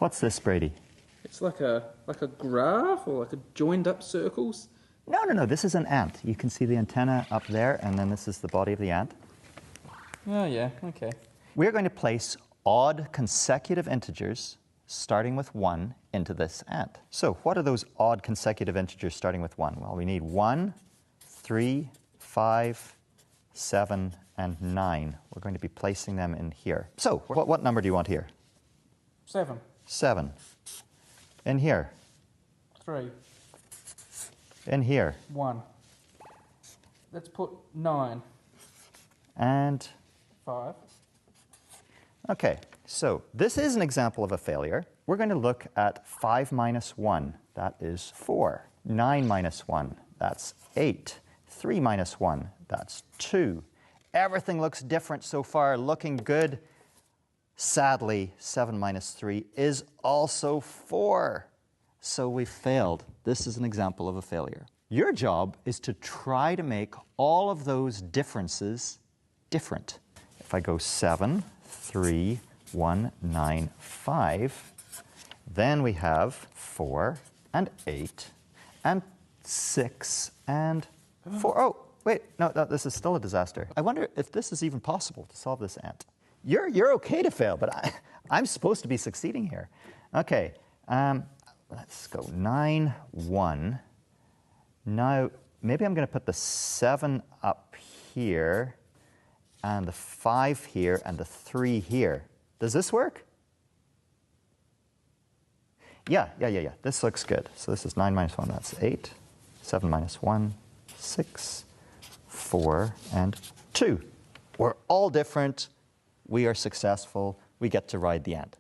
What's this, Brady? It's like a graph or like a joined up circles. No. This is an ant. You can see the antenna up there, and then this is the body of the ant. Oh, yeah, okay. We're going to place odd consecutive integers starting with 1 into this ant. So what are those odd consecutive integers starting with 1? Well, we need 1, 3, 5, 7, and 9. We're going to be placing them in here. So what number do you want here? 7. 7. In here? 3. In here? 1. Let's put 9. And? 5. Okay, so this is an example of a failure. We're going to look at 5 minus 1. That is 4. 9 minus 1. That's 8. 3 minus 1. That's 2. Everything looks different so far, looking good. Sadly, 7 minus 3 is also 4. So we failed. This is an example of a failure. Your job is to try to make all of those differences different. If I go 7, 3, 1, 9, 5, then we have 4 and 8 and 6 and 4. Oh, wait, no, this is still a disaster. I wonder if this is even possible to solve this ant. You're okay to fail, but I'm supposed to be succeeding here. Okay, let's go 9, 1. Now, maybe I'm going to put the 7 up here, and the 5 here, and the 3 here. Does this work? Yeah. This looks good. So this is 9 minus 1, that's 8. 7 minus 1, 6, 4, and 2. We're all different. We are successful. We get to ride the ant.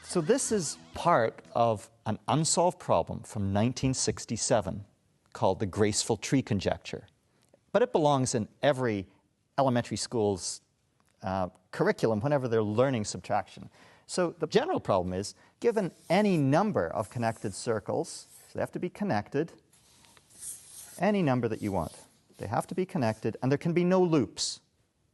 So this is part of an unsolved problem from 1967 called the graceful tree conjecture. But it belongs in every elementary school's curriculum whenever they're learning subtraction. So the general problem is, given any number of connected circles, so they have to be connected, any number that you want. They have to be connected, and there can be no loops.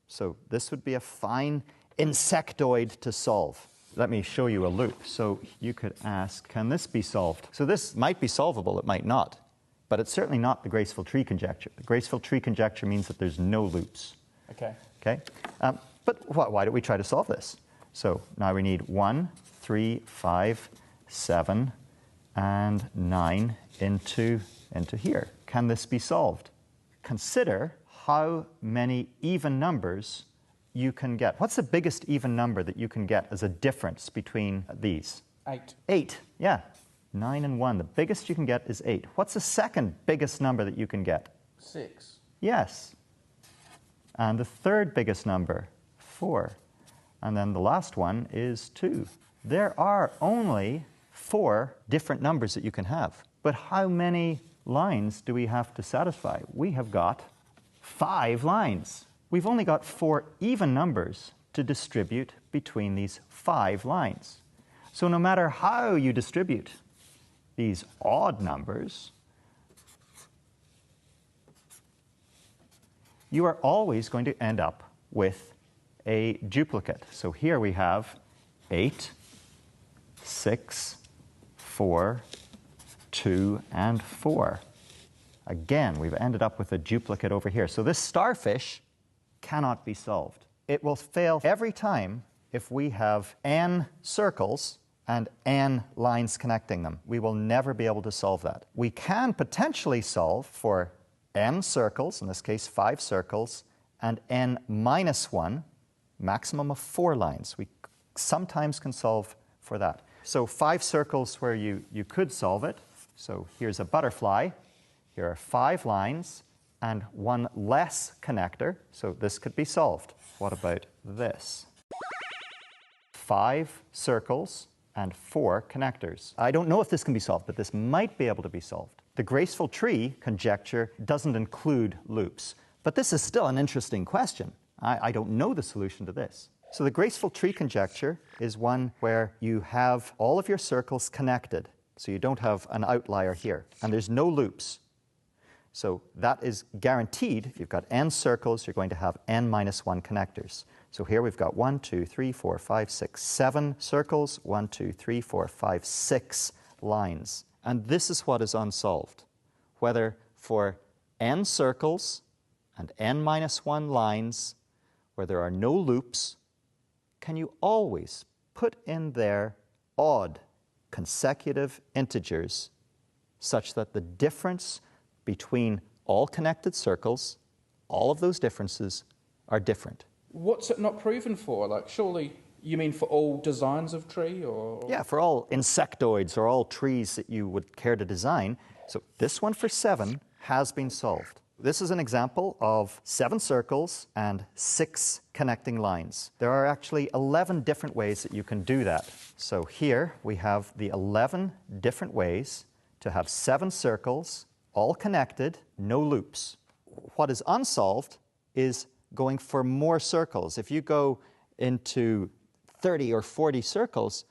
So this would be a fine insectoid to solve. Let me show you a loop. So you could ask, can this be solved? So this might be solvable, it might not. But it's certainly not the graceful tree conjecture. The graceful tree conjecture means that there's no loops. Okay. But why don't we try to solve this? So now we need 1, 3, 5, 7, and 9 into here. Can this be solved? Consider how many even numbers you can get. What's the biggest even number that you can get as a difference between these? 8. 8, yeah. 9 and 1, the biggest you can get is 8. What's the second biggest number that you can get? 6. Yes. And the third biggest number? 4. And then the last one is 2. There are only 4 different numbers that you can have. But how many lines do we have to satisfy? We have got 5 lines. We've only got 4 even numbers to distribute between these 5 lines. So no matter how you distribute these odd numbers, you are always going to end up with a duplicate. So here we have 8, 6, 4, 2, and 4. Again, we've ended up with a duplicate over here. So this starfish cannot be solved. It will fail every time if we have n circles and n lines connecting them. We will never be able to solve that. We can potentially solve for n circles, in this case 5 circles, and n minus 1, maximum of 4 lines. We sometimes can solve for that. So 5 circles where you could solve it. So here's a butterfly. Here are 5 lines and 1 less connector. So this could be solved. What about this? 5 circles and 4 connectors. I don't know if this can be solved, but this might be able to be solved. The graceful tree conjecture doesn't include loops, but this is still an interesting question. I don't know the solution to this. So the graceful tree conjecture is one where you have all of your circles connected, so you don't have an outlier here, and there's no loops. So that is guaranteed. If you've got n circles, you're going to have n minus 1 connectors. So here we've got 1, 2, 3, 4, 5, 6, 7 circles, 1, 2, 3, 4, 5, 6 lines. And this is what is unsolved. Whether for n circles and n minus 1 lines, where there are no loops, can you always put in there odd consecutive integers such that the difference between all connected circles, all of those differences, are different? What's it not proven for? Like, surely you mean for all designs of tree, or? Yeah, for all insectoids or all trees that you would care to design. So this one for 7 has been solved. This is an example of 7 circles and 6 connecting lines. There are actually 11 different ways that you can do that. So here we have the 11 different ways to have 7 circles, all connected, no loops. What is unsolved is going for more circles. If you go into 30 or 40 circles,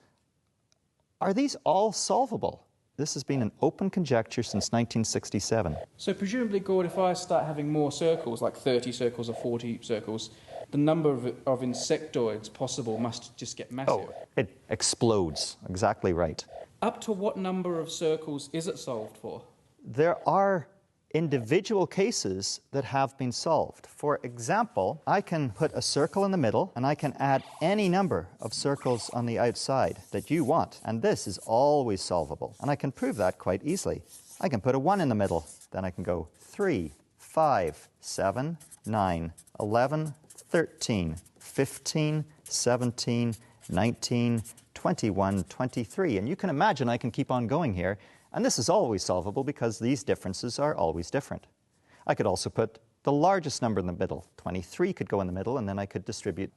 are these all solvable? This has been an open conjecture since 1967. So presumably, Gord, if I start having more circles, like 30 circles or 40 circles, the number of insectoids possible must just get massive. Oh, it explodes. Exactly right. Up to what number of circles is it solved for? There are individual cases that have been solved. For example, I can put a circle in the middle and I can add any number of circles on the outside that you want, and this is always solvable. And I can prove that quite easily. I can put a 1 in the middle, then I can go 3, 5, 7, 9, 11, 13, 15, 17, 19, 21, 23. And you can imagine I can keep on going here. And this is always solvable because these differences are always different. I could also put the largest number in the middle. 23 could go in the middle, and then I could distribute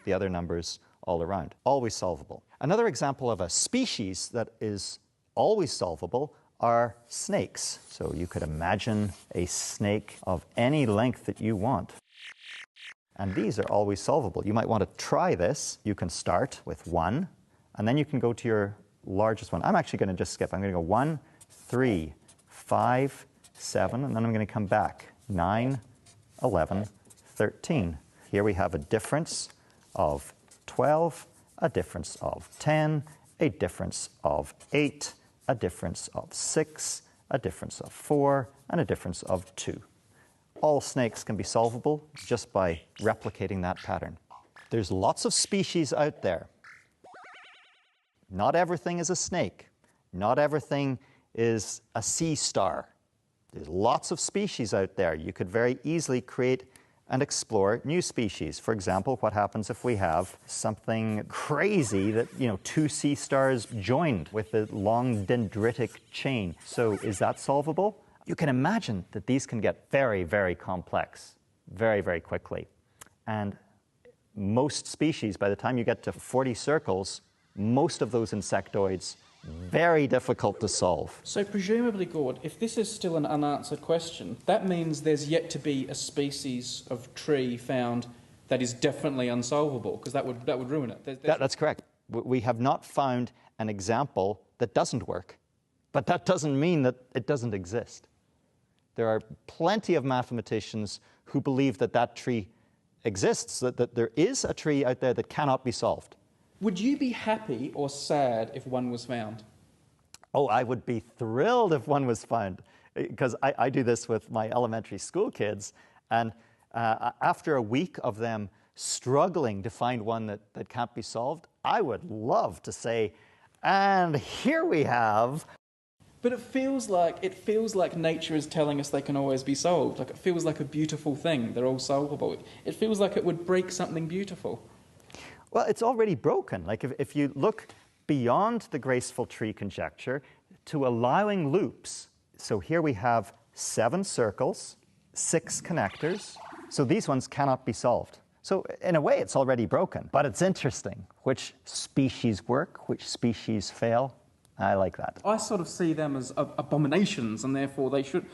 the other numbers all around. Always solvable. Another example of a species that is always solvable are snakes. So you could imagine a snake of any length that you want. And these are always solvable. You might want to try this. You can start with 1, and then you can go to your largest one. I'm actually going to just skip. I'm going to go 1, 3, 5, 7, and then I'm going to come back. 9, 11, 13. Here we have a difference of 12, a difference of 10, a difference of 8, a difference of 6, a difference of 4, and a difference of 2. All snakes can be solvable just by replicating that pattern. There's lots of species out there. Not everything is a snake. Not everything is a sea star. There's lots of species out there. You could very easily create and explore new species. For example, what happens if we have something crazy that, 2 sea stars joined with a long dendritic chain? So is that solvable? You can imagine that these can get very, very complex very, very quickly. And most species, by the time you get to 40 circles, most of those insectoids, very difficult to solve. So presumably, Gord, if this is still an unanswered question, that means there's yet to be a species of tree found that is definitely unsolvable, because that would ruin it. That's correct. We have not found an example that doesn't work, but that doesn't mean that it doesn't exist. There are plenty of mathematicians who believe that that tree exists, that there is a tree out there that cannot be solved. Would you be happy or sad if one was found? Oh, I would be thrilled if one was found, because I do this with my elementary school kids, and after a week of them struggling to find one that can't be solved, I would love to say, and here we have. But it feels like nature is telling us they can always be solved. Like, it feels like a beautiful thing. They're all solvable. It feels like it would break something beautiful. Well, it's already broken. Like if you look beyond the graceful tree conjecture to allowing loops. So here we have 7 circles, 6 connectors. So these ones cannot be solved. So in a way, it's already broken. But it's interesting. Which species work? Which species fail? I like that. I sort of see them as abominations, and therefore they should...